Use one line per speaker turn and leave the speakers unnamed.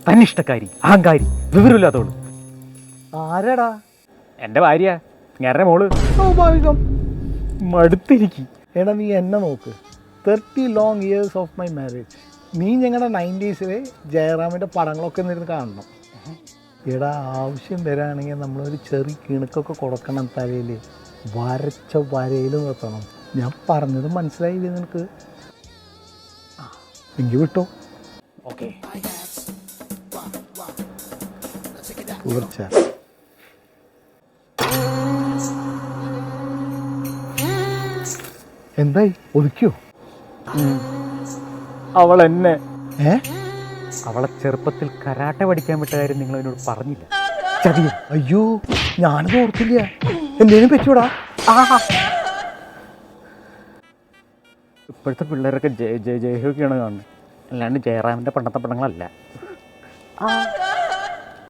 തന്നിഷ്ടക്കാരി, അഹങ്കാരി, വിവരമില്ലാത്തവള്.
ആരാടാ?
എൻ്റെ ഭാര്യ, ഞങ്ങളുടെ മോള്.
സ്വാഭാവികം.
മടുത്തിരിക്കും.
എടാ നീ എന്നെ നോക്ക്, 30 long years of my marriage. നീ ഞങ്ങളുടെ 90s ജയറാമിൻ്റെ പടങ്ങളൊക്കെ നിന്നിരുന്ന് കാണണം. എടാ ആവശ്യം വരാണെങ്കിൽ നമ്മളൊരു ചെറിയ കിണുക്കൊക്കെ കൊടുക്കണം, തലയിൽ വരച്ച വരയിൽ നിർത്തണം. ഞാൻ പറഞ്ഞത് മനസ്സിലായില്ലേ നിനക്ക്? എങ്കിൽ വിട്ടോ.
ഓക്കെ.
തീർച്ച. എന്തായി, ഒതുക്കിയോ?
അവൾ എന്നെ
ഏ
അവളെ ചെറുപ്പത്തിൽ കരാട്ടെ പഠിക്കാൻ വിട്ട കാര്യം നിങ്ങൾ എന്നോട് പറഞ്ഞില്ല. ചതിയോ?
അയ്യോ, ഞാനത് ഓർത്തില്ല. എന്തേലും പറ്റൂടാ?
ഇപ്പോഴത്തെ പിള്ളേരൊക്കെ ജയഹോക്കിയാണ് കാണുന്നത്, അല്ലാണ്ട് ജയറാമിൻ്റെ പണ്ടത്തെ പടങ്ങളല്ല.